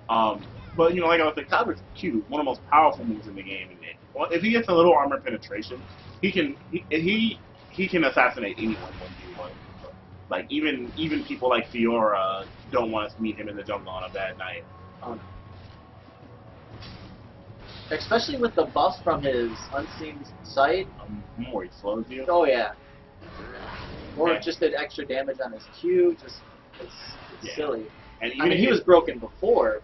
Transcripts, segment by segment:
But you know, like I was saying, Kyler's Q, one of the most powerful moves in the game. And well, if he gets a little armor penetration, he can assassinate anyone 1v1. Like even people like Fiora don't want to meet him in the jungle on a bad night. Um, especially with the buffs from his unseen sight. More he slows you. Oh yeah. Or Yeah. just did extra damage on his Q. Just it's Yeah. silly. And even I mean, if he was broken before.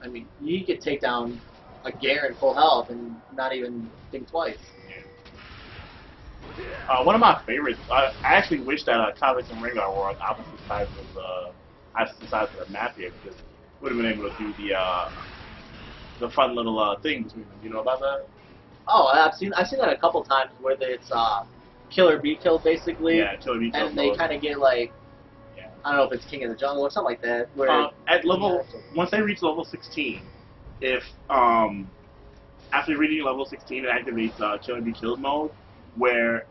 I mean, he could take down a Garen full health and not even think twice. One of my favorites. I actually wish that Kha'Zix and Rengar were on opposite sides of the map here because would have been able to do the fun little thing between them. You know about that? Oh, I've seen that a couple times where it's kill or be killed basically. Yeah, Killer Bee and they kind of get like Yeah. I don't know if it's King of the Jungle or something like that. Where At level once they reach level 16, if after reaching level 16, it activates Kill and Be Killed mode, where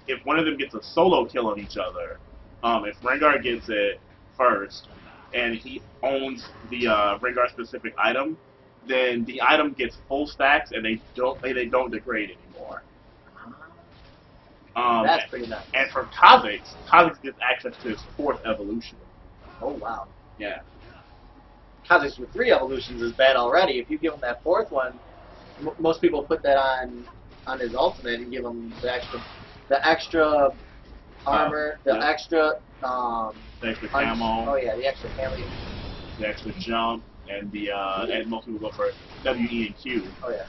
if one of them gets a solo kill on each other, if Rengar gets it first and he owns the Rengar specific item, then the item gets full stacks and they don't degrade anymore. that's pretty nice. And for Kha'Zix gets access to his fourth evolution. Oh wow. Yeah. Kha'Zix with 3 evolutions is bad already. If you give him that 4th one, most people put that on his ultimate and give him the extra armor, the yeah. extra The extra camo, oh yeah, the extra camo. the extra jump, and and most people go for W, E, and Q. Oh yeah.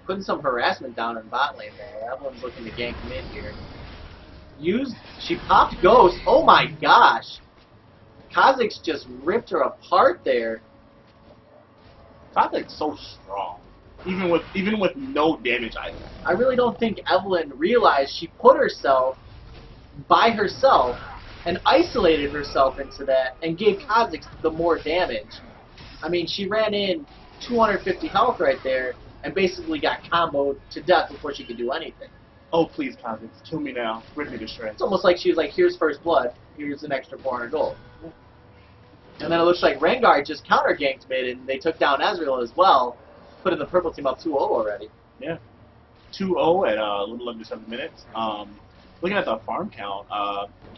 Putting some harassment down in bot lane there. Everyone's looking to gank mid here. She popped Ghost. Oh my gosh. Kha'Zix just ripped her apart there. Kha'Zix's so strong, even with no damage item. I really don't think Evelynn realized she put herself by herself and isolated herself into that and gave Kha'Zix the more damage. I mean, she ran in 250 health right there and basically got comboed to death before she could do anything. Oh please, Kha'Zix, kill me now, rip me to shreds. It's almost like she was like, here's first blood, here's an extra 400 gold. And then it looks like Rengar just counter-ganked mid and they took down Ezreal as well, putting the purple team up 2-0 already. Yeah, 2-0 at a little under 7 minutes. Looking at the farm count,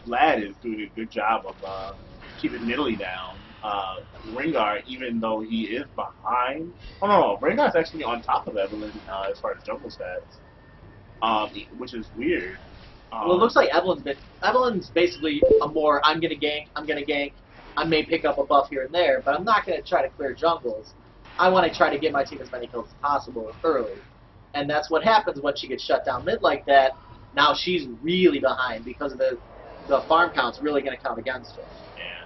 Vlad is doing a good job of keeping Nidalee down. Rengar, even though he is behind, Rengar's actually on top of Evelynn as far as jungle stats, which is weird. Well, it looks like Evelynn's basically a more I'm gonna gank. I may pick up a buff here and there, but I'm not gonna try to clear jungles. I want to try to get my team as many kills as possible early, and that's what happens when she gets shut down mid like that. Now she's really behind because of the farm count's really gonna count against her. Yeah,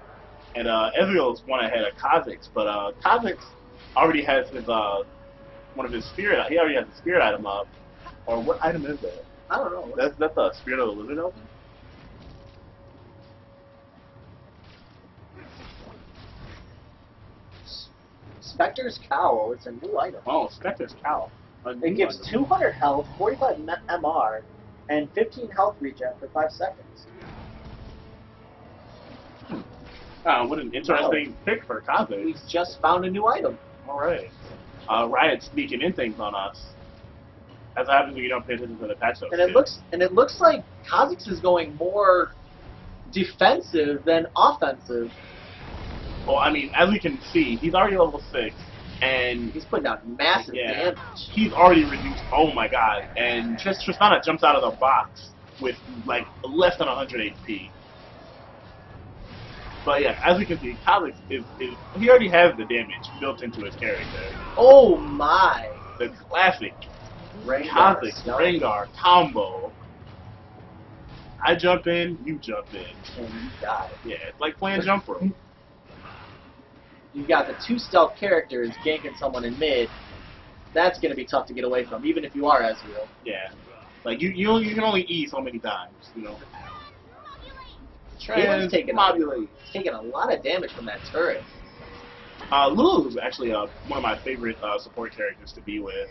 and Ezreal's one ahead of Kha'Zix, but Kha'Zix already has his one of his spirit. He already has the spirit item up. Or what item is that? I don't know. That's the Spirit of the Living Open? Spectre's Cowl. It's a new item. Oh, Spectre's Cowl. It gives 200 health, 45 MR, and 15 health regen for 5 seconds. What an interesting pick for Kha'Zix. We just found a new item. Alright. Riot sneaking in things on us. As happens when you don't pay attention to the patch notes. And it looks like Kha'Zix is going more defensive than offensive. Well, I mean, as we can see, he's already level 6, and He's putting out massive damage. he's already reduced. Oh my god! And Tristana jumps out of the box with like less than 100 HP. But yeah, as we can see, Kha'Zix is he already has the damage built into his character. Oh my! The classic Rengar, Kha'Zix Rengar combo. I jump in, you jump in. and you die. Yeah, it's like playing jump rope. You've got the 2 stealth characters ganking someone in mid. That's going to be tough to get away from, even if you are Ezreal. Yeah, like you can only E so many times, you know. Caitlin's taking Transmodulate. a lot of damage from that turret. Lulu is actually one of my favorite support characters to be with.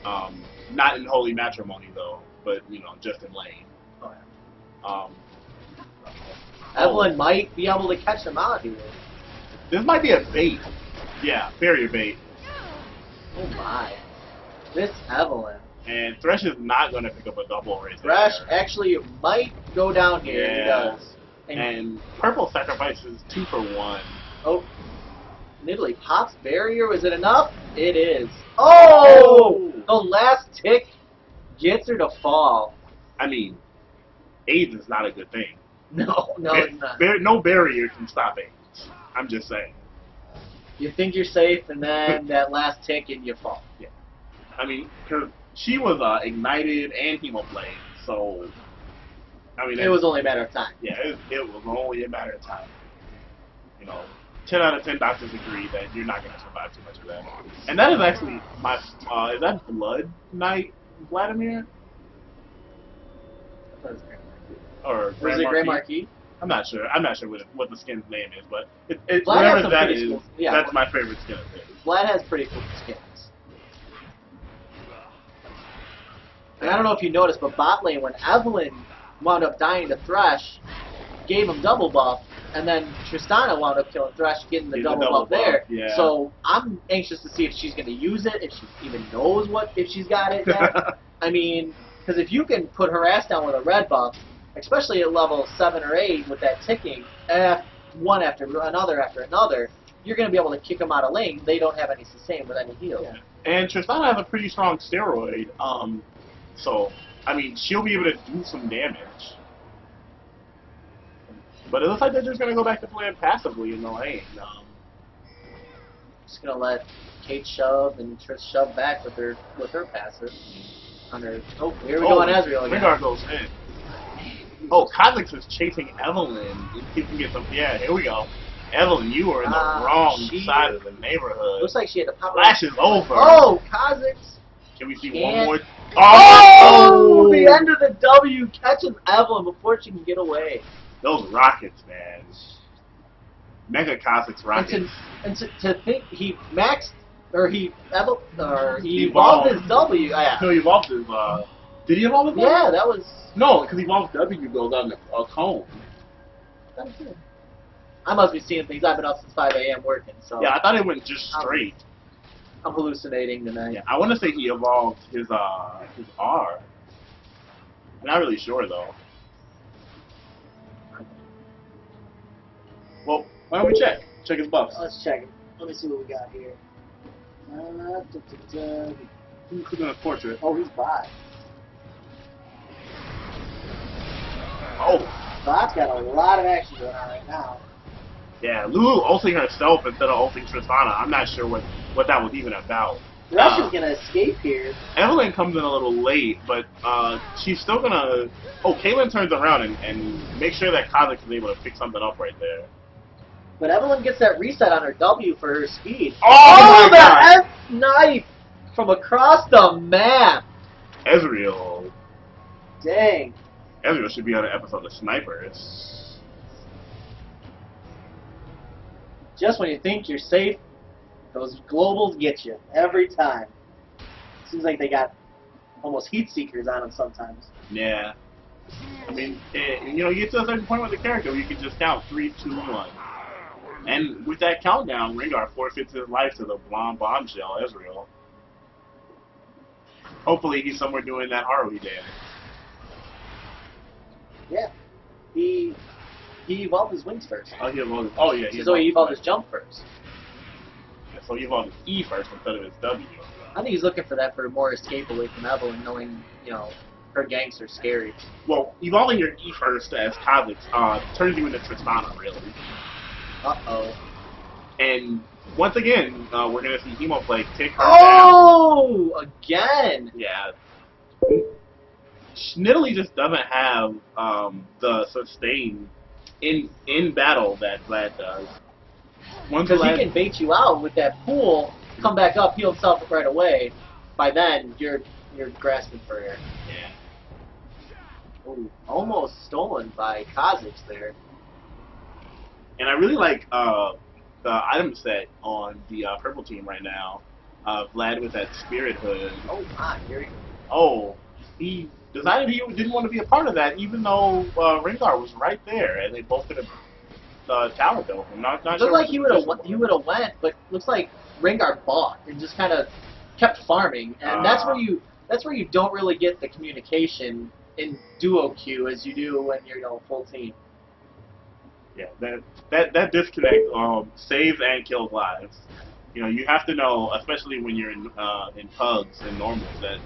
Not in holy matrimony though, but you know, just in lane. Evelynn might be able to catch them out here. This might be a bait. Yeah, barrier bait. Oh my. Miss Evelyn. And Thresh is not going to pick up a double right Thresh there. actually might go down here. Yeah. He does. And Purple sacrifices 2 for 1. Oh. Nidalee pops barrier. Is it enough? It is. Oh! The last tick gets her to fall. I mean, AIDS is not a good thing. No, it's not. No barrier can stop AIDS. I'm just saying. You think you're safe, and then that last tick, and you fall. Yeah. I mean, because she was ignited and hemoplayed, so... I mean, It was only a matter of time. Yeah, it was only a matter of time. You know, 10 out of 10 doctors agree that you're not going to survive too much of that. And that is actually my... is that Blood Knight Vladimir? Or Was it Grand Marquis? I'm not sure. I'm not sure what the skin's name is, but Vlad has whatever some that pretty is, cool- yeah. that's my favorite skin of his. Vlad has pretty cool skins. And I don't know if you noticed, but bot lane, when Evelyn wound up dying to Thresh, gave him double buff, and then Tristana wound up killing Thresh, getting the double buff there. Yeah. So I'm anxious to see if she's going to use it, if she even knows if she's got it yet. I mean, because if you can put her ass down with a red buff, especially at level 7 or 8 with that ticking, one after another, you're going to be able to kick them out of lane. They don't have any sustain with any heal. Yeah. And Tristana has a pretty strong steroid, so, I mean, she'll be able to do some damage. But it looks like they're just going to go back to playing passively in the lane. Just going to let Kate shove and Trish shove back with her passive. Oh, here we go on Ezreal again. Rengar goes in. Oh, Kha'Zix is chasing Evelyn. If he can get some... Yeah, here we go. Evelyn, you are in the wrong side of the neighborhood. Looks like she had to pop Flash is over. Oh, Kha'Zix. Can we see one more? Oh! The end of the W catches Evelyn before she can get away. Those rockets, man. Mega Kha'Zix rockets. And to think he evolved his W. Yeah. No, he evolved his, did he evolve his W? Yeah, that was... No, because evolved W goes on a cone. I must be seeing things. I've been up since 5 a.m. working, so... Yeah, I thought it went just straight. I'm hallucinating tonight. Yeah, I want to say he evolved his R. I'm not really sure, though. Well, why don't we check? Check his buffs. Let's check it. Let me see what we got here. Who's in a portrait? Oh, he's bot. Oh. Bot's got a lot of action going on right now. Yeah, Lulu ulting herself instead of ulting Tristana. I'm not sure what that was even about. Rush is going to escape here. Evelyn comes in a little late, but she's still going to... Oh, Caitlyn turns around and makes sure that Kha'Zix is able to pick something up right there. But Evelyn gets that reset on her W for her speed. Oh my God! The F-knife from across the map. Ezreal. Dang. Ezreal should be on an episode of Snipers. Just when you think you're safe, those globals get you every time. Seems like they got almost heat seekers on them sometimes. Yeah. I mean, you get to a certain point with the character where you can just count 3, 2, 1. And with that countdown, Rengar forfeits his life to the blonde bombshell, Ezreal. Hopefully he's somewhere doing that Harley dance. Yeah. He evolved his wings first. Oh, he evolved. Oh, yeah. So he evolved his jump first. Yeah, so he evolved his E first instead of his W. I think he's looking for that for more escape away from Evelyn, knowing, her ganks are scary. Well, evolving your E first as Kha'Zix turns you into Tristana, really. Uh-oh. And once again, we're going to see Hemoplague kick her down. Oh! Again! Yeah. Nidalee just doesn't have the sustain in battle that Vlad does. Because he can bait you out with that pool, come back up, heal himself right away. By then, you're grasping for air. Yeah. Ooh, almost stolen by Kha'Zix there. And I really like the item set on the purple team right now. Vlad with that spirit hood. Oh my, here he goes. Oh, he decided he didn't want to be a part of that, even though Rengar was right there, and they both could have tower build. I'm not Looked sure. like what he the would have position he was. would have went, but looks like Rengar balked and just kind of kept farming, and that's where you don't really get the communication in duo queue as you do when you're full team. Yeah, that disconnect saves and kills lives. You have to know, especially when you're in pugs and normals, that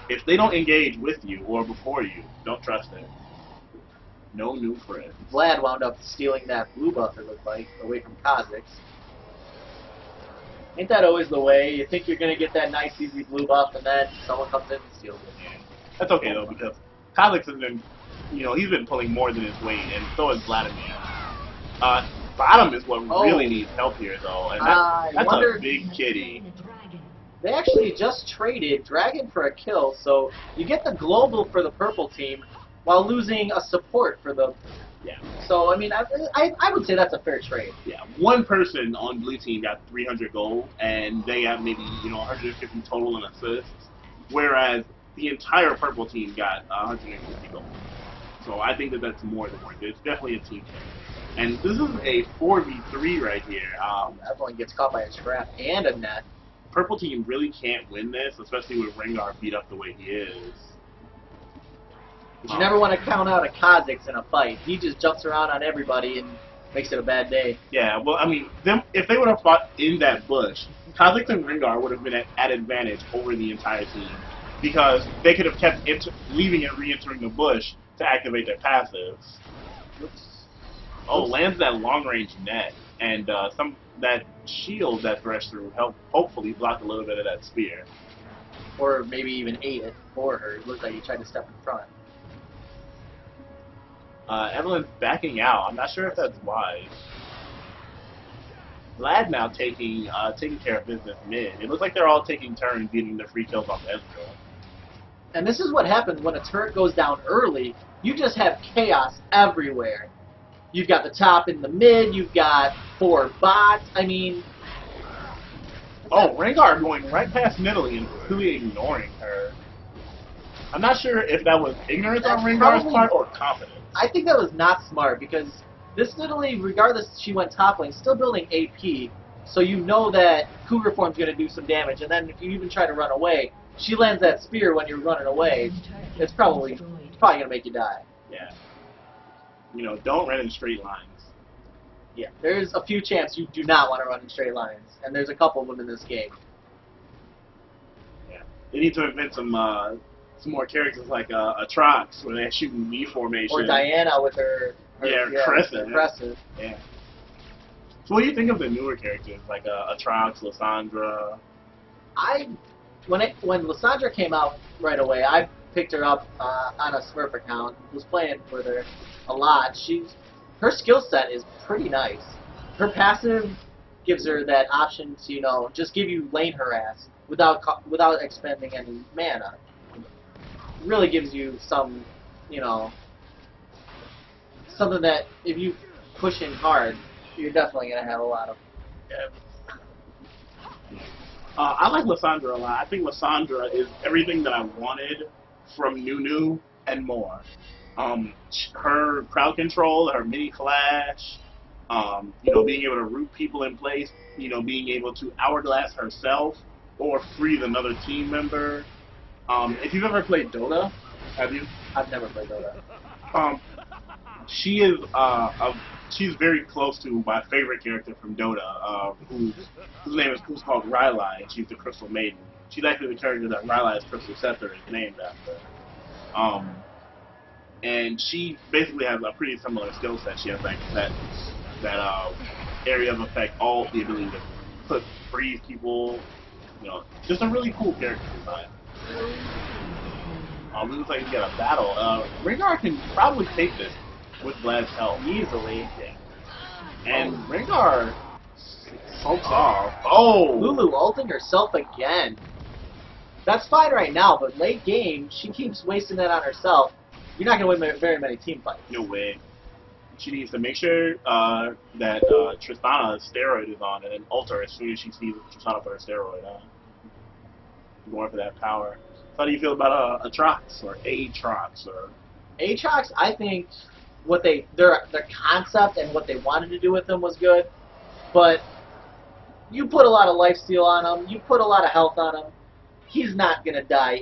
if they don't engage with you or before you, don't trust it. No new friends. Vlad wound up stealing that blue buff, it looked like, away from Kha'Zix. Ain't that always the way? You think you're going to get that nice, easy blue buff, and then someone comes in and steals it. Yeah. That's okay, though, because Kha'Zix has been, he's been pulling more than his weight, and so is Vladimir. Bottom is what really needs help here, though, and that's a big kitty. They actually just traded Dragon for a kill, so you get the global for the purple team while losing a support for the... Yeah. So, I mean, I would say that's a fair trade. Yeah, one person on blue team got 300 gold, and they have maybe, 150 total in assists, whereas the entire purple team got 150 gold. So I think that's more than worth it. It's definitely a team thing. And this is a 4v3 right here. Everyone gets caught by a trap and a net. Purple team really can't win this, especially with Rengar beat up the way he is. But you never want to count out a Kha'Zix in a fight. He just jumps around on everybody and makes it a bad day. Yeah, well, I mean, if they would have fought in that bush, Kha'Zix and Rengar would have been at advantage over the entire team, because they could have kept leaving and re-entering the bush to activate their passives. Oops. Oh, lands that long-range net, and that shield that Thresh threw helped hopefully block a little bit of that spear. Or maybe even ate it for her. It looked like he tried to step in front. Evelyn's backing out. I'm not sure if that's wise. Vlad now taking care of business mid. It looks like they're all taking turns getting their free kills off Ezreal. And this is what happens when a turret goes down early. You just have chaos everywhere. You've got the top and the mid. You've got 4 bots. I mean... Oh, Rengar going right past Nidalee and completely ignoring her. I'm not sure if that was ignorance on Rengar's part or confidence. I think that was not smart, because this Nidalee, regardless she went top lane, still building AP, so you know that Cougar Form's going to do some damage, and then if you even try to run away, she lands that spear when you're running away. It's probably going to make you die. Yeah. Don't run in straight lines. Yeah, there's a few champs you do not want to run in straight lines, and there's a couple of them in this game. Yeah. They need to invent some more characters like Atrox, where they're shooting V formation. Or Diana with her Crescent. Crescent. Yeah. So what do you think of the newer characters, like Atrox, Lissandra? When Lissandra came out right away, I picked her up on a Smurf account, was playing with her a lot. Her skill set is pretty nice. Her passive gives her that option to, just give you lane harass without expending any mana. Really gives you some, something that if you push in hard, you're definitely going to have a lot of... I like Lissandra a lot. I think Lissandra is everything that I wanted from Nunu and more. Her crowd control, her mini flash, being able to root people in place, being able to hourglass herself or freeze another team member. If you've ever played Dota, have you? I've never played Dota. She is she's very close to my favorite character from Dota, whose name is called Rylai, and she's the Crystal Maiden. She's actually the character that Rylai's Crystal Scepter is named after. And she basically has a pretty similar skill set. She has like that area of effect, all the ability to freeze people. Just a really cool character design. It looks like we got a battle. Rengar can probably take this with Vlad's help Easily. Yeah. And Rengar soaks off. Oh! Lulu ulting herself again. That's fine right now, but late game, she keeps wasting that on herself. You're not going to win very many team fights. No way. She needs to make sure that Tristana's steroid is on, and then ult her as soon as she sees Tristana put her steroid on. Going for that power. So how do you feel about Atrox or Aatrox or? Aatrox, I think, their concept and what they wanted to do with him was good, but you put a lot of lifesteal on him, you put a lot of health on him, he's not gonna die